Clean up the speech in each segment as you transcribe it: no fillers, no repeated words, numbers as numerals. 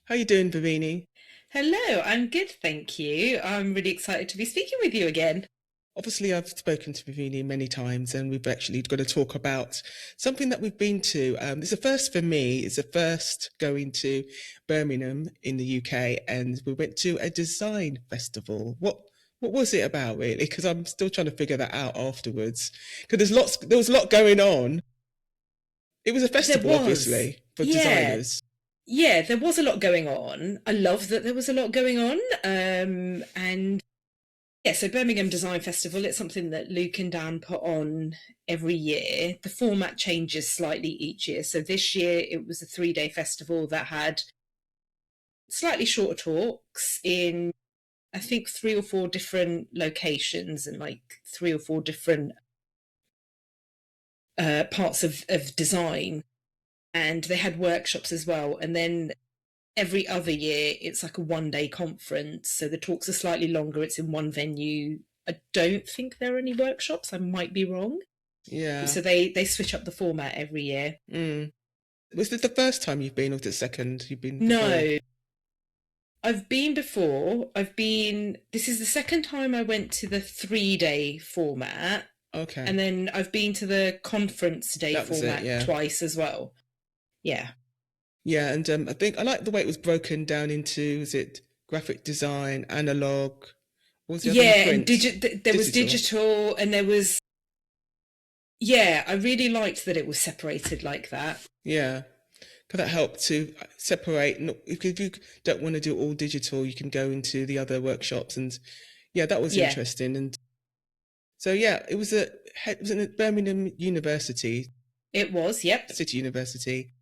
How you doing, Bhavini? Hello, I'm good, thank you. I'm really excited to be speaking with you again. Obviously, I've spoken to Bhavini many times, and we've actually got to talk about something that we've been to. It's a first for me. It's a first going to Birmingham in the UK, and we went to a design festival. What was it about, really? Because I'm still trying to figure that out afterwards. Because there was a lot going on. It was a There festival, was, obviously, for yeah, designers. there was a lot going on. I love that there was a lot going on. And yeah, so Birmingham Design Festival, it's something that Luke and Dan put on every year. The format changes slightly each year. So this year it was a 3 day festival that had slightly shorter talks in, I think, three or four different locations and like three or four different parts of design, and they had workshops as well. And then every other year, it's like a 1 day conference. So the talks are slightly longer. It's in one venue. I don't think there are any workshops. I might be wrong. Yeah. So they switch up the format every year. Mm. Was this the first time you've been, or the second you've been before? No, I've been before. I've been. This is the second time I went to the 3 day format, Okay, and then I've been to the conference day that was it. format Yeah. twice as well. Yeah. Yeah, and I think I like the way it was broken down into, is it graphic design, analog, what was the other one? Yeah, and Print, there was digital. digital, and there was, yeah, I really liked that it was separated like that. Yeah, because that helped to separate. If you don't want to do all digital, you can go into the other workshops, and yeah, that was Yeah, interesting. And so yeah, it was in Birmingham University, it was. Yep. City University.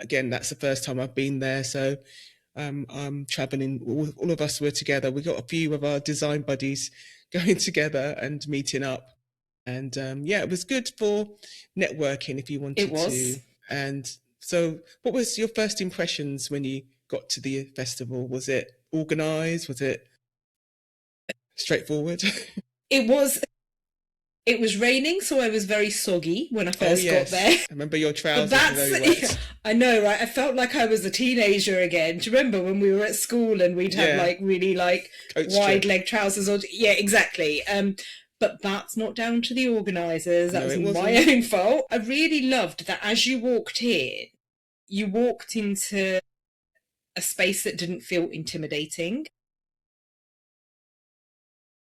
Again, that's the first time I've been there, so I'm traveling. All of us were together. We got a few of our design buddies going together and meeting up, and yeah, it was good for networking if you It wanted to. was. And so, what was your first impressions when you got to the festival? Was it organised? Was it straightforward? It was. It was raining, so I was very soggy when I Oh first got yes, there. I remember your But trousers were that's, very wet. I know, right? I felt like I was a teenager again. Do you remember when we were at school and we'd have Yeah, like really like coat wide strip. leg trousers? Or yeah, exactly. But that's not down to the organisers. That No, was it my wasn't. own fault. I really loved that as you walked in, you walked into a space that didn't feel intimidating.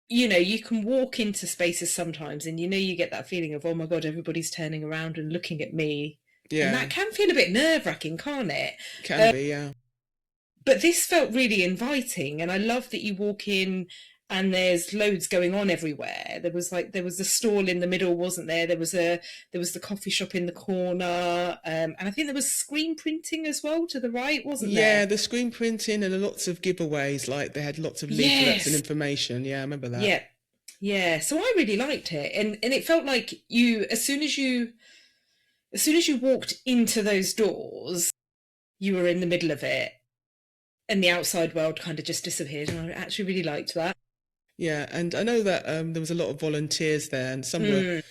You know, you can walk into spaces sometimes and you know you get that feeling of, oh my God, everybody's turning around and looking at me. And Yeah, that can feel a bit nerve wracking, can't it? can be. Yeah. But this felt really inviting. And I love that you walk in and there's loads going on everywhere. There was a stall in the middle, wasn't there? There was the coffee shop in the corner. And I think there was screen printing as well to the right, wasn't Yeah, there? the screen printing and lots of giveaways, like they had lots of leaflets and Yes. information. Yeah, I remember that. Yeah. Yeah. So I really liked it. And it felt like you as soon as you walked into those doors, you were in the middle of it and the outside world kind of just disappeared. And I actually really liked that. Yeah, and I know that there was a lot of volunteers there, and some were Mm.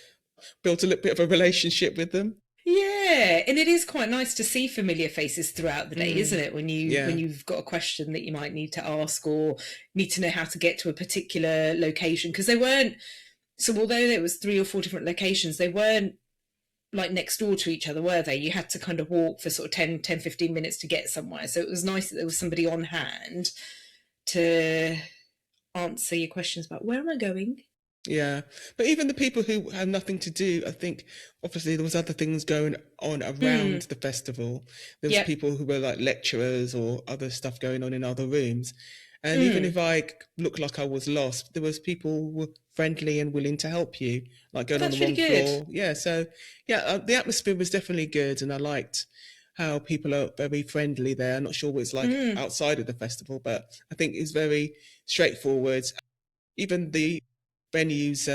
built a little bit of a relationship with them. Yeah, and it is quite nice to see familiar faces throughout the day, isn't Mm, it? When yeah, you've got a question that you might need to ask or need to know how to get to a particular location, because they weren't, so although there was three or four different locations, they weren't like next door to each other, were they? You had to kind of walk for sort of 10, 15 minutes to get somewhere. So it was nice that there was somebody on hand to answer your questions about where am I going? yeah. But even the people who had nothing to do, I think obviously there was other things going on around Mm, the festival. There was yep. people who were like lecturers or other stuff going on in other rooms. And even Mm. if I looked like I was lost, there was people who were friendly and willing to help you, like Oh, going on the that's really wrong good. floor. Yeah, so yeah, the atmosphere was definitely good, and I liked how people are very friendly there. I'm not sure what it's like Mm, outside of the festival, but I think it's very straightforward. Even the venues,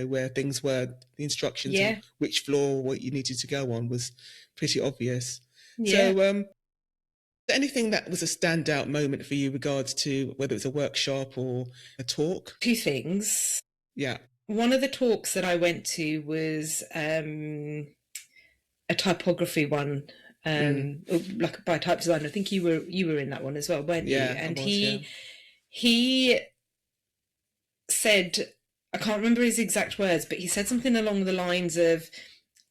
where things were, the instructions of yeah, which floor, what you needed to go on was pretty obvious. yeah. So, anything that was a standout moment for you, regards to whether it's a workshop or a talk? Two things. Yeah. One of the talks that I went to was a typography one. like by type designer. I think you were in that one as well, weren't you? Yeah, I And was, yeah. he said, I can't remember his exact words, but he said something along the lines of,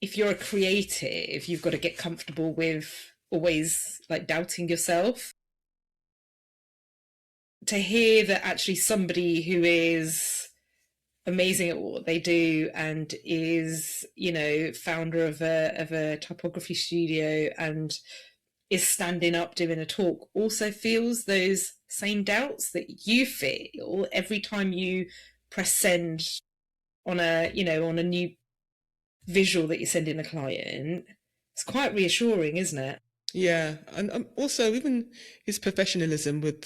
if you're a creative, you've got to get comfortable with always like doubting yourself. To hear that actually somebody who is amazing at what they do and is, you know, founder of a typography studio and is standing up doing a talk, also feels those same doubts that you feel every time you press send on a, you know, on a new visual that you're sending a client. It's quite reassuring, isn't it? Yeah, and also even his professionalism with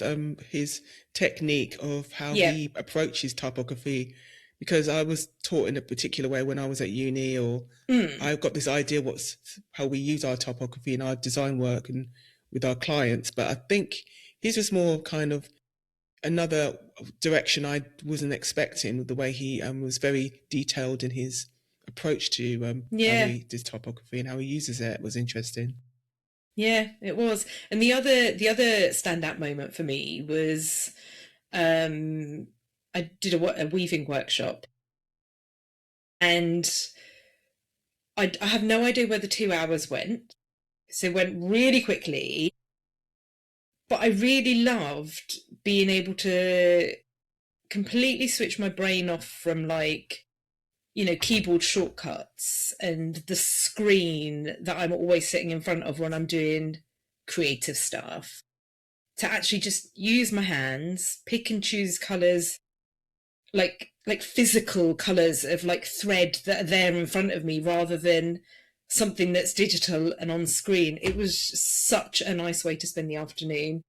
his technique of how Yeah. he approaches typography, because I was taught in a particular way when I was at uni, or I got this idea what's how we use our typography in our design work and with our clients. But I think his was more kind of another direction I wasn't expecting, with the way he was very detailed in his approach to how Yeah. he does typography and how he uses it was interesting. Yeah, it was. And the other standout moment for me was I did a weaving workshop, and I have no idea where the 2 hours went. So it went really quickly, but I really loved being able to completely switch my brain off from, like, you know, keyboard shortcuts and the screen that I'm always sitting in front of when I'm doing creative stuff, to actually just use my hands, pick and choose colours, like physical colours of like thread that are there in front of me, rather than something that's digital and on screen. It was such a nice way to spend the afternoon.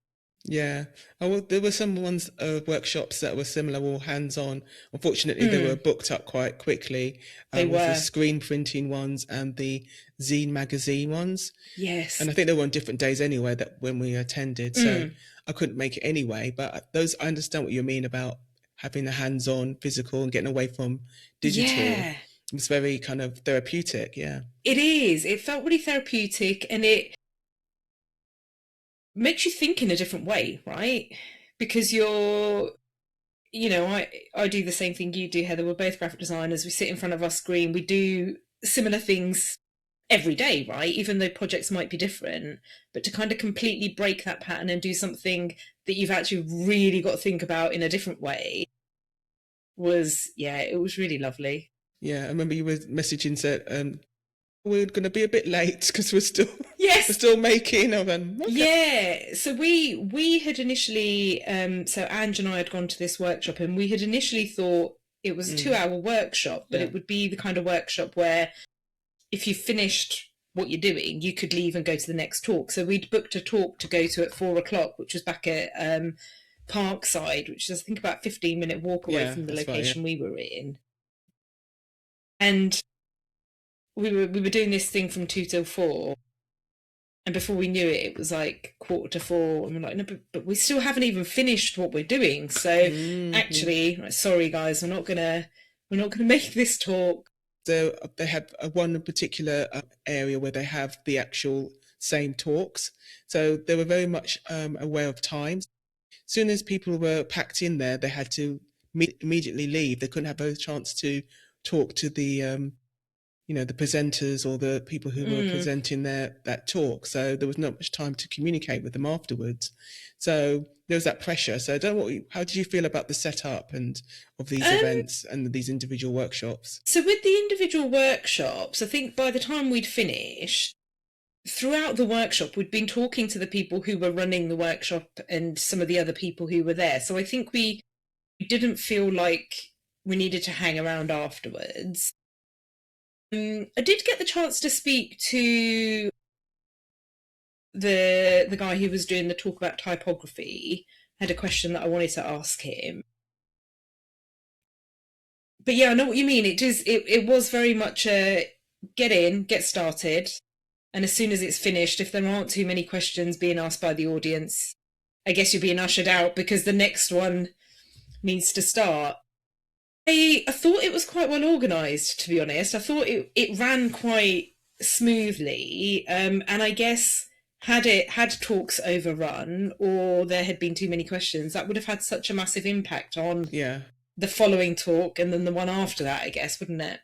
Yeah. Oh, well, there were some ones workshops that were similar, all hands-on. Unfortunately, they were booked up quite quickly. They With the were. screen printing ones and the zine magazine ones. Yes. And I think they were on different days anyway that when we attended. So I couldn't make it anyway. But those, I understand what you mean about having a hands-on physical and getting away from digital. Yeah. It's very kind of therapeutic. Yeah. It is. It felt really therapeutic, and it makes you think in a different way, right? Because you're, you know, I do the same thing you do, Heather. We're both graphic designers. We sit in front of our screen. We do similar things every day, right? Even though projects might be different, but to kind of completely break that pattern and do something that you've actually really got to think about in a different way was, yeah, it was really lovely. Yeah. I remember you were messaging, said, we're going to be a bit late because we're still Yes. we're still making. Okay. Yeah. So we had initially, so Ange and I had gone to this workshop, and we had initially thought it was a 2-hour workshop, but it would be the kind of workshop where if you finished what you're doing, you could leave and go to the next talk. So we'd booked a talk to go to at 4:00, which was back at Parkside, which is I think about a 15-minute walk away from the location we were in. And we were doing this thing from 2 till 4, and before we knew it, it was like 3:45, and we're like, no, but we still haven't even finished what we're doing. So actually, sorry guys, we're not gonna make this talk. So they have one particular area where they have the actual same talks. So they were very much aware of times. As soon as people were packed in there, they had to immediately leave. They couldn't have a chance to talk to the the presenters or the people who were presenting that talk. So there was not much time to communicate with them afterwards. So there was that pressure. So how did you feel about the setup and of these events and these individual workshops? So with the individual workshops, I think by the time we'd finished, throughout the workshop, we'd been talking to the people who were running the workshop and some of the other people who were there. So I think we didn't feel like we needed to hang around afterwards. I did get the chance to speak to the guy who was doing the talk about typography. I had a question that I wanted to ask him. But yeah, I know what you mean. It was very much a get in, get started, and as soon as it's finished, if there aren't too many questions being asked by the audience, I guess you're being ushered out because the next one needs to start. I thought it was quite well organised, to be honest. I thought it ran quite smoothly. And I guess had talks overrun or there had been too many questions, that would have had such a massive impact on Yeah. the following talk and then the one after that, I guess, wouldn't it?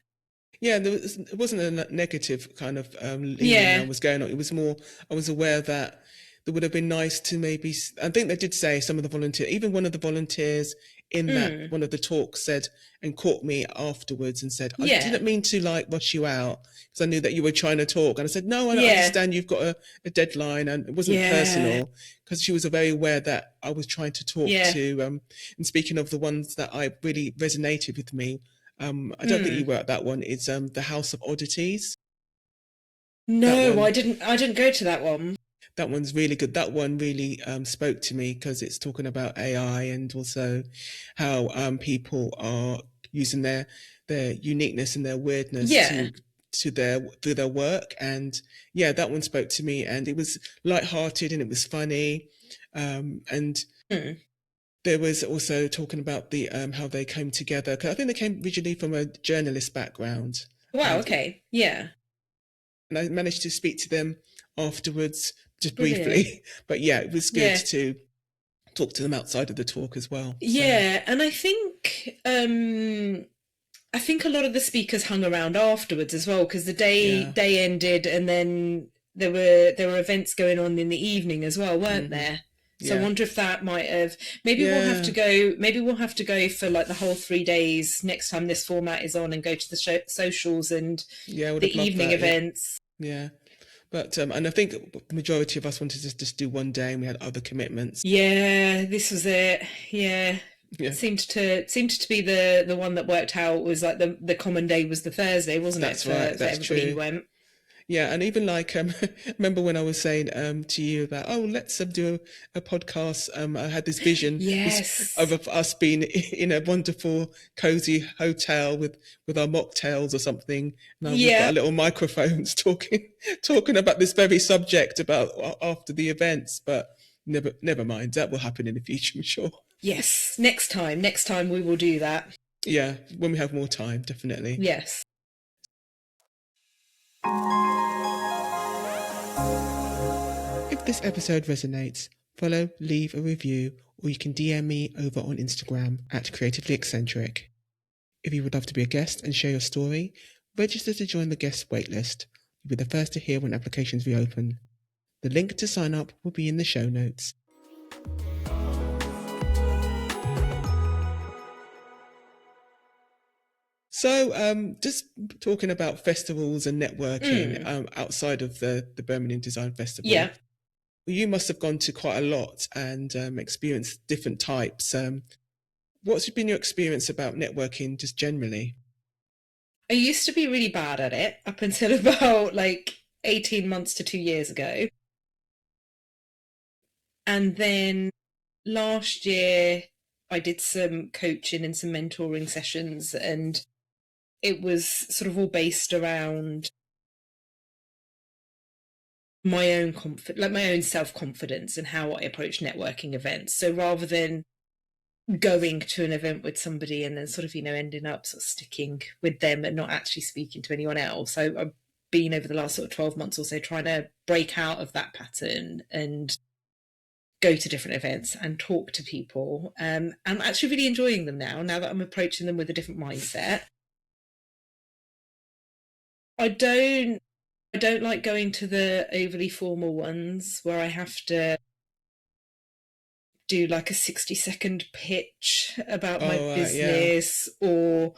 Yeah, it wasn't a negative kind of leaning that Yeah. was going on. It was more, I was aware that it would have been nice to maybe, I think they did say some of the volunteers, even one of the volunteers in that one of the talks said and caught me afterwards and said, I Yeah. didn't mean to like rush you out because I knew that you were trying to talk. And I said, no, I Yeah. understand you've got a deadline, and it wasn't Yeah. personal, because she was very aware that I was trying to talk Yeah. to, and speaking of the ones that I really resonated with me, I don't think you were at that one. It's the House of Oddities. No, I didn't go to that one. That one's really good. That one really spoke to me because it's talking about AI and also how people are using their uniqueness and their weirdness to their work. And yeah, that one spoke to me, and it was lighthearted and it was funny. And there was also talking about the how they came together. 'Cause I think they came originally from a journalist background. Wow, okay. Yeah. And I managed to speak to them afterwards, just Brilliant. briefly. But yeah, it was good to talk to them outside of the talk as well. Yeah, and I think a lot of the speakers hung around afterwards as well, because the day ended, and then there were events going on in the evening as well, weren't there? So I wonder if that might have, maybe we'll have to go for like the whole 3 days next time this format is on, and go to the socials and the evening events. Yeah. But and I think the majority of us wanted to just do one day, and we had other commitments. Yeah, this was it. Yeah. Yeah. It seemed to be the one that worked out. Was like the common day was the Thursday, wasn't it? That's right. That's everybody true. Who went. Yeah, and even like remember when I was saying to you about, oh, let's do a podcast. I had this vision of us being in a wonderful, cozy hotel with our mocktails or something, and we've got our little microphones talking about this very subject about after the events. But never mind, that will happen in the future, I'm sure. Yes, next time we will do that. Yeah, when we have more time, definitely. Yes. If this episode resonates, follow, leave a review, or you can DM me over on Instagram at Creatively Eccentric. If you would love to be a guest and share your story, register to join the guest waitlist. You'll be the first to hear when applications reopen. The link to sign up will be in the show notes. So, just talking about festivals and networking outside of the Birmingham Design Festival. Yeah. You must have gone to quite a lot and experienced different types. What's been your experience about networking just generally? I used to be really bad at it up until about like 18 months to 2 years ago. And then last year I did some coaching and some mentoring sessions, and it was sort of all based around my own my own self-confidence and how I approach networking events. So rather than going to an event with somebody and then sort of, ending up sort of sticking with them and not actually speaking to anyone else, I've been over the last sort of 12 months or so trying to break out of that pattern and go to different events and talk to people. I'm actually really enjoying them now that I'm approaching them with a different mindset. I don't like going to the overly formal ones where I have to do like a 60-second pitch about my business, or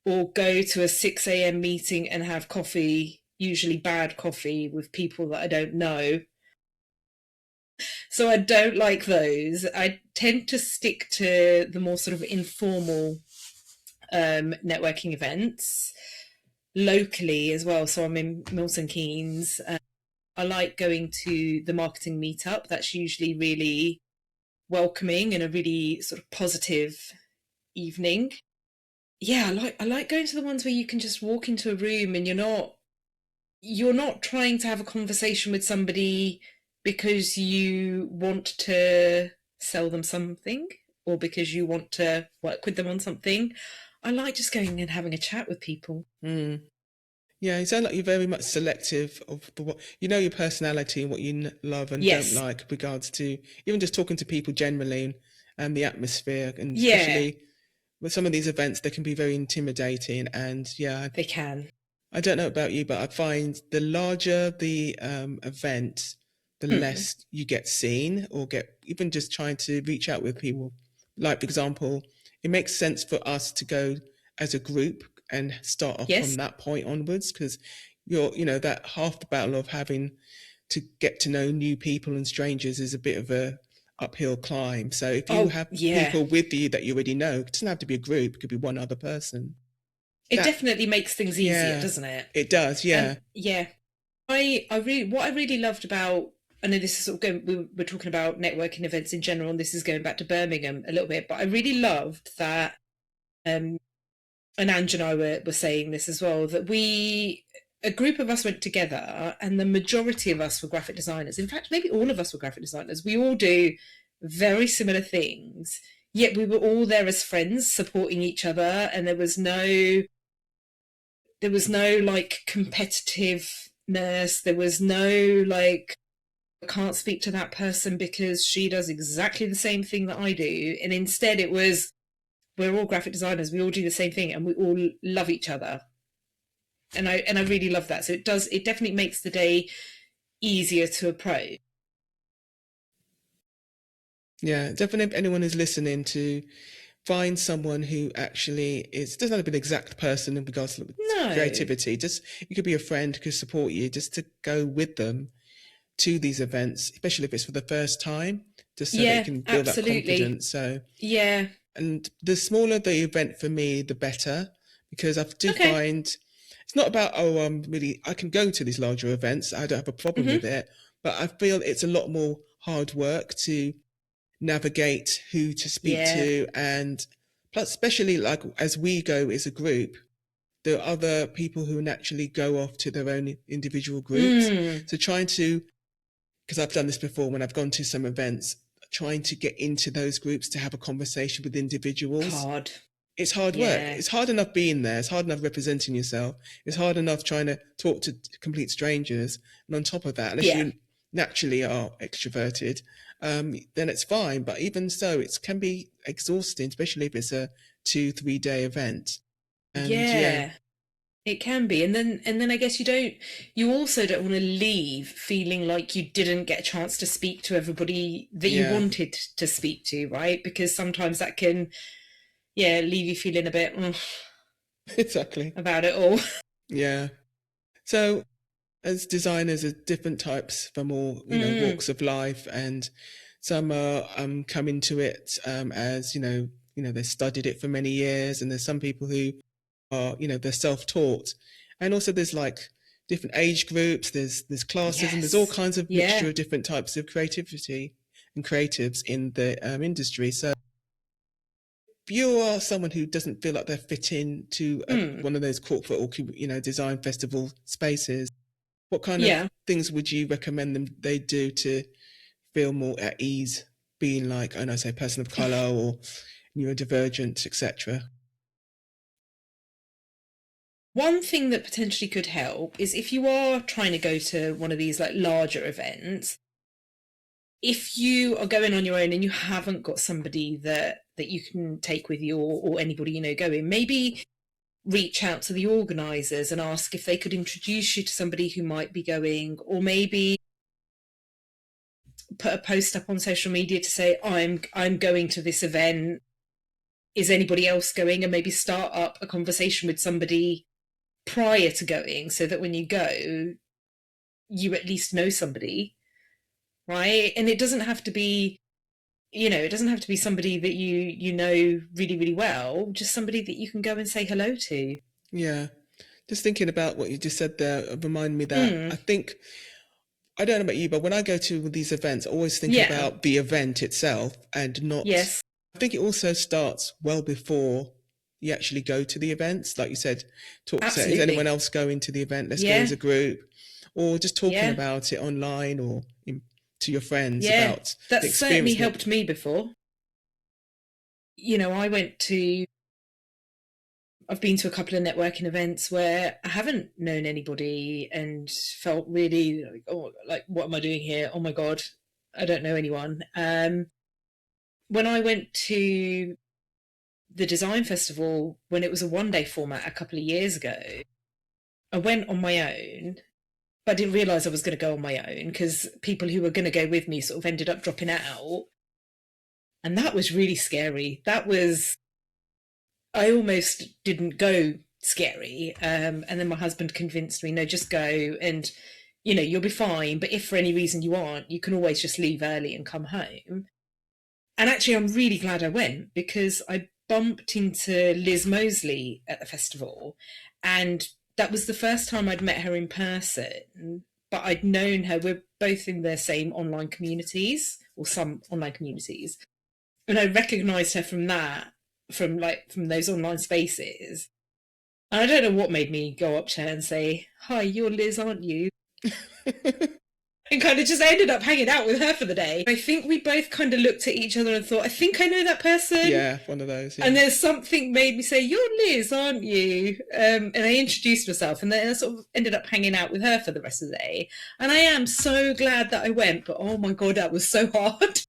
go to a 6 a.m. meeting and have coffee, usually bad coffee, with people that I don't know. So I don't like those. I tend to stick to the more sort of informal networking events locally as well. So I'm in Milton Keynes. I like going to the marketing meetup. That's usually really welcoming and a really sort of positive evening. Yeah, I like going to the ones where you can just walk into a room and you're not trying to have a conversation with somebody because you want to sell them something or because you want to work with them on something. I like just going and having a chat with people. Yeah, Yeah, you sound like you're very much selective of what you know your personality and what you love and don't Yes. like, with regards to even just talking to people generally and the atmosphere, and Yeah, especially with some of these events, they can be very intimidating. And yeah, they can. I don't know about you, but I find the larger the event, the Mm. less you get seen or get even just trying to reach out with people. Like, for example, it makes sense for us to go as a group and start off from Yes. that point onwards, because that half the battle of having to get to know new people and strangers is a bit of a uphill climb. So if you Oh, have yeah. people with you that you already know, it doesn't have to be a group, it could be one other person. It That, definitely makes things easier, yeah, doesn't it? it does, And yeah. yeah, what I really loved about, I know this is sort of going, we're talking about networking events in general, and this is going back to Birmingham a little bit, but I really loved that, and Ange and I were saying this as well, that a group of us went together and the majority of us were graphic designers. In fact, maybe all of us were graphic designers. We all do very similar things, yet we were all there as friends supporting each other, and there was no like competitiveness. There was no like, I can't speak to that person because she does exactly the same thing that I do. And instead it was, we're all graphic designers, we all do the same thing and we all love each other. And I really love that. So it definitely makes the day easier to approach. Yeah, definitely. If anyone is listening, to find someone who actually doesn't have to be an exact person in regards to No. creativity. Just, you could be a friend who could support you, just to go with them to these events, especially if it's for the first time, just so that you Yeah, can build that absolutely. confidence. So, Yeah. and the smaller the event for me, the better, because I do Okay. find it's not about, oh, really, I can go to these larger events, I don't have a problem with Mm-hmm. it, but I feel it's a lot more hard work to navigate who to speak Yeah. to. And plus, especially like as we go as a group, there are other people who naturally go off to their own individual groups. Mm. So trying to, because I've done this before when I've gone to some events, trying to get into those groups to have a conversation with individuals, Hard. it's hard work. Yeah. It's hard enough being there. It's hard enough representing yourself. It's hard enough trying to talk to complete strangers. And on top of that, unless Yeah. you naturally are extroverted, then it's fine. But even so, it can be exhausting, especially if it's a 2-3 day event. And yeah, Yeah. It can be. And then I guess you also don't want to leave feeling like you didn't get a chance to speak to everybody that you yeah, wanted to speak to, right? Because sometimes that can, yeah, leave you feeling a bit exactly. about it all. Yeah. So as designers, there's different types from all Mm, walks of life, and some are come into it as they studied it for many years, and there's some people who are they're self-taught, and also there's like different age groups, there's classes, and there's all yes. kinds of mixture Yeah. of different types of creativity and creatives in the industry. So if you are someone who doesn't feel like they're fit into Mm, one of those corporate or design festival spaces, what kind of yeah. things would you recommend them they do to feel more at ease, being like, I don't know, say, person of color or neurodivergent, etc.? One thing that potentially could help is if you are trying to go to one of these like larger events, if you are going on your own and you haven't got somebody that you can take with you, or anybody going, maybe reach out to the organisers and ask if they could introduce you to somebody who might be going, or maybe put a post up on social media to say, I'm going to this event, is anybody else going? And maybe start up a conversation with somebody prior to going, so that when you go, you at least know somebody, right? And it doesn't have to be, it doesn't have to be somebody that you know really, really well, just somebody that you can go and say hello to. Yeah. Just thinking about what you just said there, remind me that I Mm, think, I don't know about you, but when I go to these events, I always think yeah. about the event itself and not, Yes. I think it also starts well before you actually go to the events. Like you said, say, is anyone Absolutely. else going to the event? Let's go as Yeah. a group, or just talking Yeah. about it online or to your friends Yeah. about the That's certainly experience. helped me before. I went to I've been to a couple of networking events where I haven't known anybody and felt really like, oh, like, what am I doing here? Oh my God, I don't know anyone. When I went to the design festival, when it was a 1 day format a couple of years ago, I went on my own, but I didn't realise I was going to go on my own because people who were going to go with me sort of ended up dropping out. And that was really scary. I almost didn't go scary. And then my husband convinced me, no, just go and, you'll be fine. But if for any reason you aren't, you can always just leave early and come home. And actually, I'm really glad I went because I bumped into Liz Mosley at the festival. And that was the first time I'd met her in person, but I'd known her. We're both in the same online communities, or some online communities. And I recognised her from that, from those online spaces. And I don't know what made me go up to her and say, "Hi, you're Liz, aren't you?" And kind of just ended up hanging out with her for the day. I think we both kind of looked at each other and thought, I think I know that person. Yeah, one of those. Yeah. And there's something made me say, "You're Liz, aren't you?" And I introduced myself, and then I sort of ended up hanging out with her for the rest of the day. And I am so glad that I went, but oh my God, that was so hard.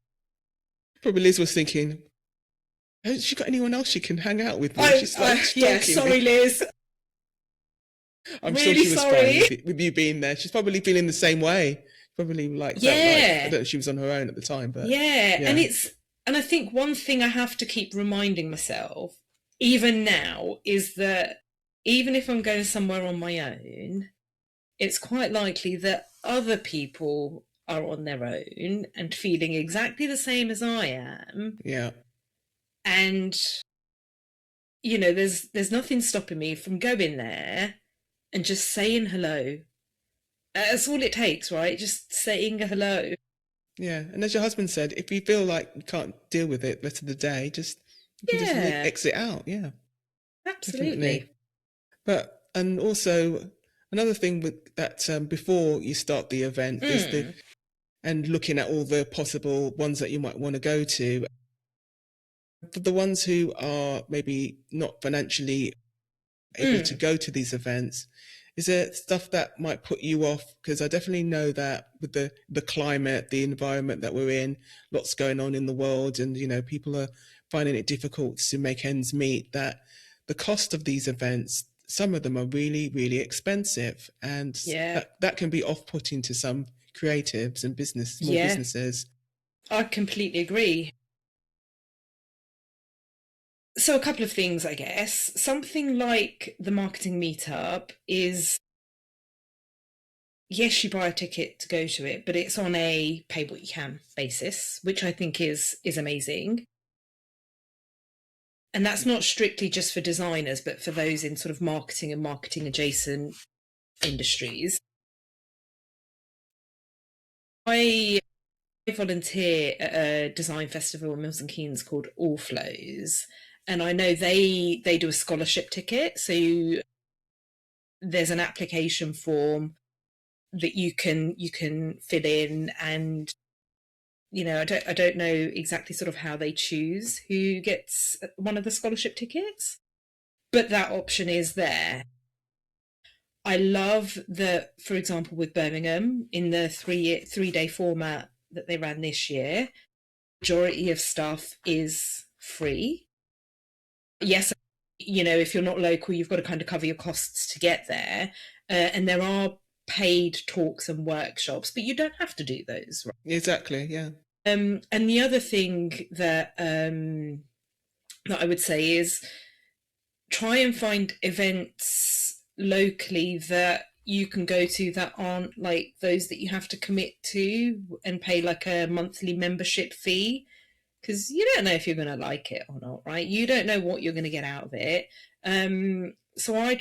Probably Liz was thinking, hasn't she got anyone else she can hang out with? She's like yeah, sorry, Liz. I'm really sure she was sorry. fine with you being there. She's probably feeling the same way. Probably like, yeah. I don't know if she was on her own at the time, but yeah. And I think one thing I have to keep reminding myself, even now, is that even if I'm going somewhere on my own, it's quite likely that other people are on their own and feeling exactly the same as I am. Yeah. And, there's nothing stopping me from going there and just saying hello. That's all it takes, right? Just saying hello. Yeah. And as your husband said, if you feel like you can't deal with it the rest of the day, you can just exit out. Yeah. Absolutely. Definitely. But, and also another thing with that, before you start the event is and looking at all the possible ones that you might want to go to. For the ones who are maybe not financially able to go to these events, is there stuff that might put you off? Because I definitely know that with the climate, the environment that we're in, lots going on in the world, and people are finding it difficult to make ends meet, that the cost of these events, some of them are really, really expensive, and that can be off-putting to some creatives and small businesses. I completely agree. So a couple of things, I guess. Something like the marketing meetup is, yes, you buy a ticket to go to it, but it's on a pay what you can basis, which I think is amazing. And that's not strictly just for designers, but for those in sort of marketing and marketing adjacent industries. I volunteer at a design festival in Milton Keynes called All Flows. And I know they do a scholarship ticket. So there's an application form that you can fill in, and I don't know exactly sort of how they choose who gets one of the scholarship tickets, but that option is there. I love that, for example, with Birmingham, in the 3-day format that they ran this year, majority of stuff is free. Yes, if you're not local, you've got to kind of cover your costs to get there. And there are paid talks and workshops, but you don't have to do those. Right? Exactly, yeah. And the other thing that I would say is try and find events locally that you can go to that aren't like those that you have to commit to and pay like a monthly membership fee. Because you don't know if you're going to like it or not, right? You don't know what you're going to get out of it. So I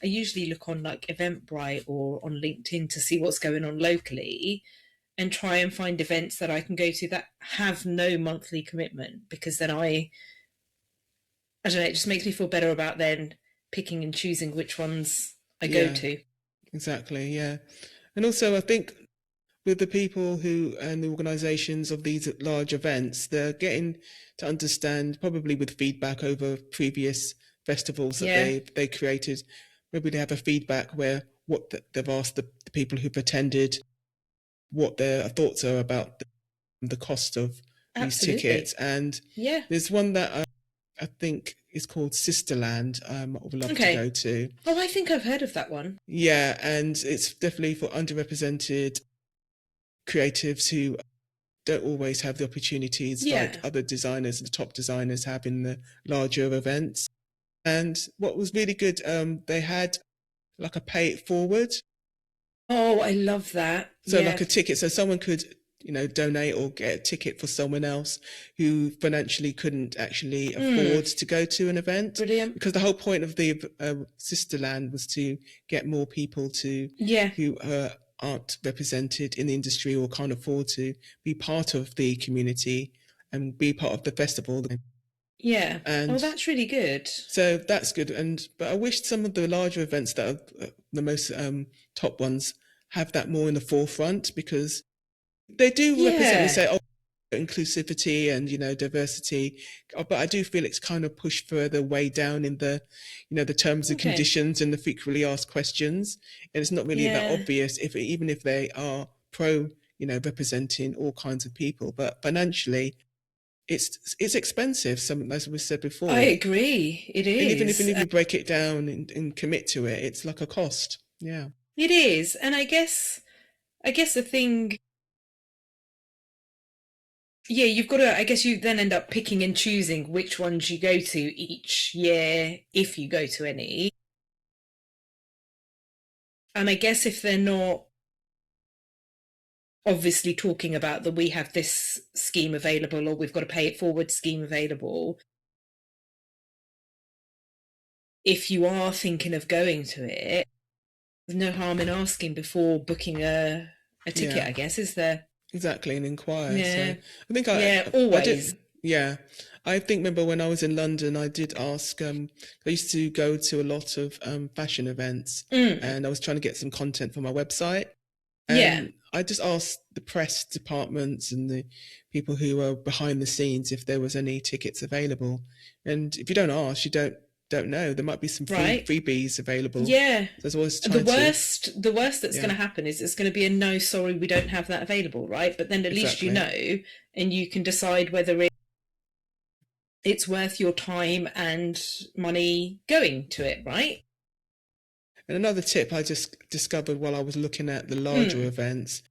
usually look on like Eventbrite or on LinkedIn to see what's going on locally and try and find events that I can go to that have no monthly commitment, because then I don't know, it just makes me feel better about then picking and choosing which ones I go to. Exactly, yeah. And also I think with the people who and the organisations of these large events, they're getting to understand, probably with feedback over previous festivals that Yeah. they created. Maybe they have a feedback where they've asked the people who've attended what their thoughts are about the cost of these Absolutely. tickets. And Yeah. there's one that I think is called Sisterland. I would love to Okay. go to. Oh, I think I've heard of that one. Yeah, and it's definitely for underrepresented creatives who don't always have the opportunities Yeah. like other designers, the top designers have in the larger events. And what was really good, they had like a pay it forward. Oh, I love that. So Yeah. like a ticket, so someone could, donate or get a ticket for someone else who financially couldn't actually afford to go to an event. Brilliant. Because the whole point of the Sisterland was to get more people who aren't represented in the industry or can't afford to be part of the community and be part of the festival. Yeah. And that's really good. so that's good. But I wish some of the larger events that are the most top ones have that more in the forefront, because they do represent and say, inclusivity and diversity, but I do feel it's kind of pushed further way down in the the terms and conditions and the frequently asked questions, and it's not really that obvious even if they are pro representing all kinds of people, but financially it's expensive, as we said before. I agree, it is. And even if you break it down and commit to it, it's like a cost. Yeah, it is. And I guess the thing, you've got to, I guess you then end up picking and choosing which ones you go to each year, if you go to any. And I guess if they're not obviously talking about that we have this scheme available or we've got a pay it forward scheme available, if you are thinking of going to it, there's no harm in asking before booking a ticket, I guess, is there? Exactly, and inquire. Yeah. So I think always. I think, remember when I was in London, I did ask, I used to go to a lot of fashion events, and I was trying to get some content for my website. And I just asked the press departments and the people who were behind the scenes if there was any tickets available. And if you don't ask, you don't know. There might be some freebies available. Yeah. So there's always the worst that's going to happen is it's going to be a no, sorry, we don't have that available, right? But then at least you know, and you can decide whether it's worth your time and money going to it, right? And another tip I just discovered while I was looking at the larger events,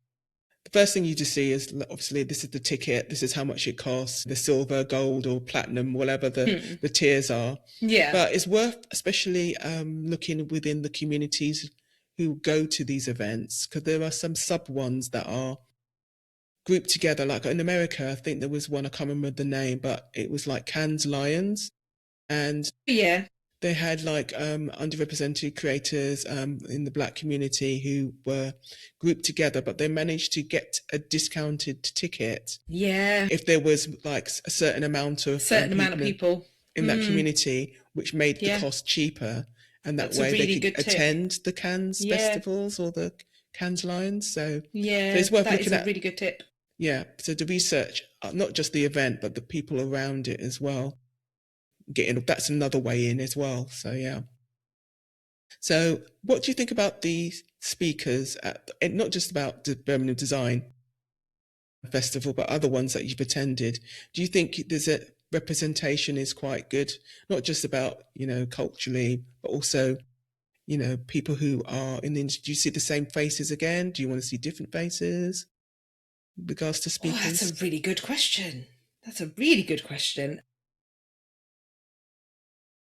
the first thing you just see is, obviously, this is the ticket, this is how much it costs, the silver, gold or platinum, whatever the tiers are. Yeah. But it's worth especially looking within the communities who go to these events, because there are some sub ones that are grouped together. Like in America, I think there was one, I can't remember the name, but it was like Cannes Lions. And they had like underrepresented creators in the Black community who were grouped together, but they managed to get a discounted ticket. Yeah. If there was like a certain amount of people in that community, which made the cost cheaper. And that's way they could attend the Cannes festivals or the Cannes Lions. So it's worth looking at. That is a really good tip. Yeah. So the research, not just the event, but the people around it as well. That's another way in as well. So yeah. So what do you think about the speakers not just about the Birmingham Design Festival, but other ones that you've attended? Do you think there's a representation is quite good, not just about culturally, but also people who are in the industry? Do you see the same faces again? Do you want to see different faces with regards to speakers? That's a really good question.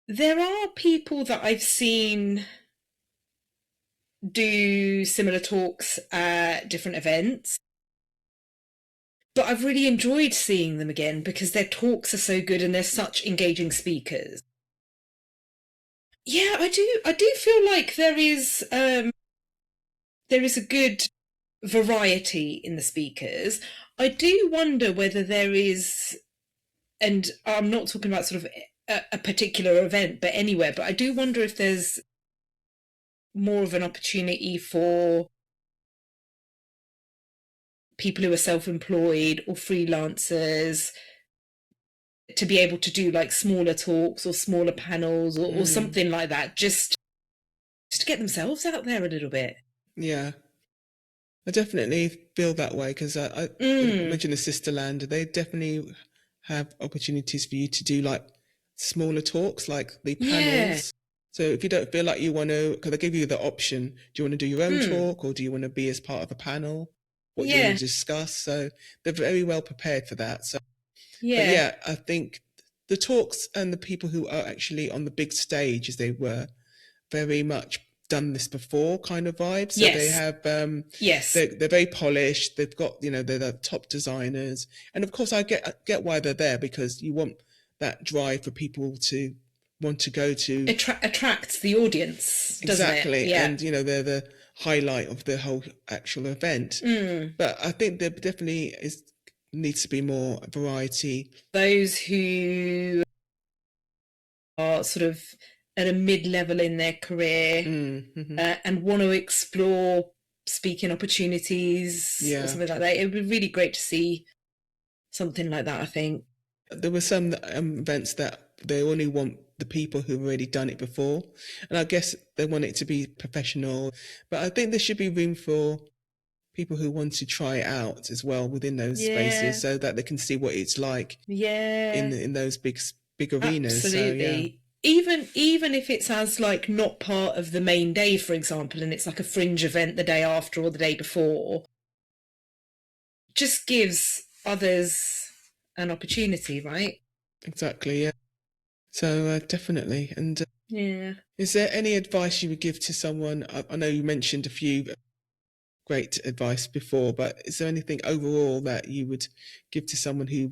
There are people that I've seen do similar talks at different events, but I've really enjoyed seeing them again because their talks are so good and they're such engaging speakers. Yeah, I do feel like there is a good variety in the speakers. I do wonder whether there is, and I'm not talking about sort of a particular event, but anywhere, but I do wonder if there's more of an opportunity for people who are self-employed or freelancers to be able to do like smaller talks or smaller panels or something like that, just to get themselves out there a little bit. Yeah. I definitely feel that way because I mentioned the Sisterland. They definitely have opportunities for you to do like smaller talks, like the Yeah. panels. So if you don't feel like you want to, because they give you the option, do you want to do your own talk or do you want to be as part of a panel? What do you want to discuss? So they're very well prepared for that. So, but yeah, I think the talks and the people who are actually on the big stage, as they were, very much done this before kind of vibe. So they have they're very polished. They've got, they're the top designers, and of course I get why they're there, because you want that drive for people to want to go to. Attracts the audience, doesn't Exactly. it? Yeah. And they're the highlight of the whole actual event. But I think there definitely needs to be more variety. Those who are sort of at a mid-level in their career and want to explore speaking opportunities or something like that, it would be really great to see something like that, I think. There were some events that they only want the people who've already done it before, and I guess they want it to be professional, but I think there should be room for people who want to try it out as well within those spaces, so that they can see what it's like in those big arenas. Absolutely. So, even if it's as like not part of the main day, for example, and it's like a fringe event the day after or the day before, just gives others an opportunity, right? Exactly, yeah. So definitely. And is there any advice you would give to someone? I know you mentioned a few great advice before, but is there anything overall that you would give to someone who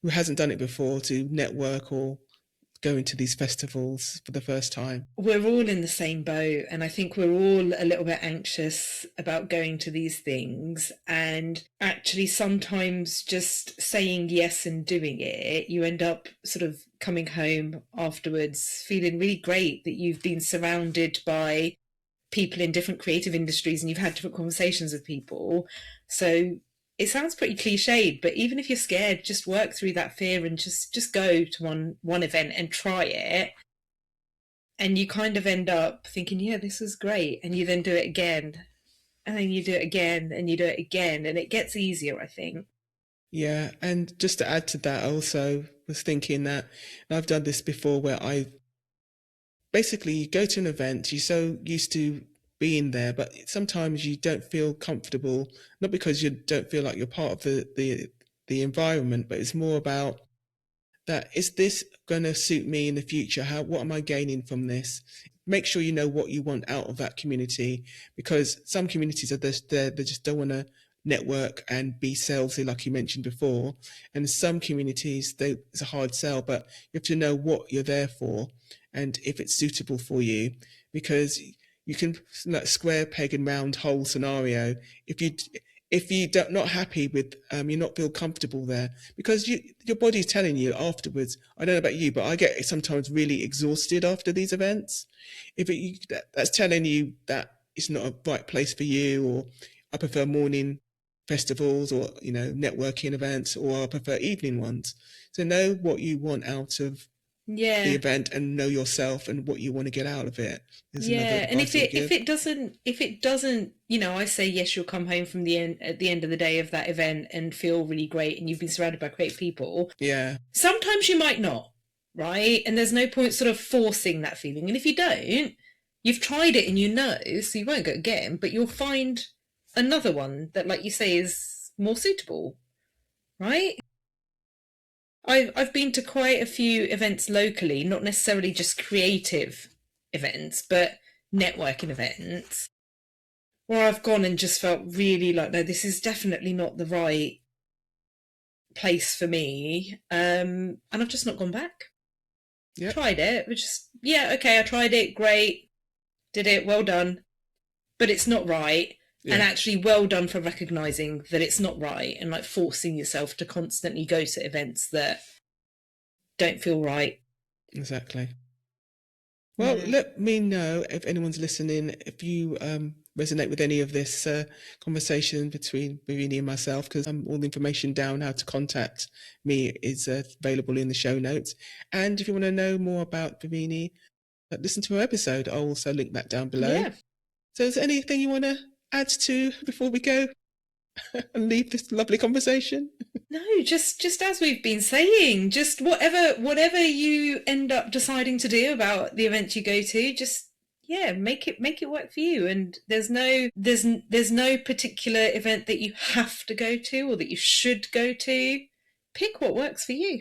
hasn't done it before, to network or go into these festivals for the first time? We're all in the same boat, and I think we're all a little bit anxious about going to these things, and actually sometimes just saying yes and doing it, you end up sort of coming home afterwards feeling really great that you've been surrounded by people in different creative industries and you've had different conversations with people. So it sounds pretty cliched, but even if you're scared, just work through that fear and just go to one event and try it. And you kind of end up thinking, yeah, this is great. And you then do it again. And then you do it again and you do it again. And it gets easier, I think. Yeah. And just to add to that, I also was thinking that, and I've done this before, where basically you go to an event, you're so used to being there, but sometimes you don't feel comfortable, not because you don't feel like you're part of the environment, but it's more about that, is this going to suit me in the future? What am I gaining from this? Make sure you know what you want out of that community, because some communities are just there, they just don't want to network and be salesy, like you mentioned before. And some communities, it's a hard sell, but you have to know what you're there for and if it's suitable for you, because you can, like, square peg and round hole scenario. If you don't not happy with, you not feel comfortable there, because your body's telling you afterwards. I don't know about you, but I get sometimes really exhausted after these events. If that's telling you that it's not a right place for you, or I prefer morning festivals, or networking events, or I prefer evening ones. So know what you want out of the event and know yourself and what you want to get out of it. And if it doesn't, I say yes, you'll come home from the end at the end of the day of that event and feel really great and you've been surrounded by great people. Yeah. Sometimes you might not, right? And there's no point sort of forcing that feeling. And if you don't, you've tried it and so you won't go again, but you'll find another one that, like you say, is more suitable, right? I've been to quite a few events locally, not necessarily just creative events, but networking events, where I've gone and just felt really like, no, this is definitely not the right place for me. And I've just not gone back. Yep. Tried it, but just, okay, I tried it, great, did it, well done. But it's not right. Yeah. And actually well done for recognising that it's not right and like forcing yourself to constantly go to events that don't feel right. Exactly. Well, let me know if anyone's listening, if you resonate with any of this conversation between Bhavini and myself, because all the information down how to contact me is available in the show notes. And if you want to know more about Bhavini, listen to her episode. I'll also link that down below. Yeah. So is there anything you want to add to before we go and leave this lovely conversation? No, just as we've been saying, just whatever you end up deciding to do about the event you go to, just make it work for you. And there's no particular event that you have to go to or that you should go to. Pick what works for you.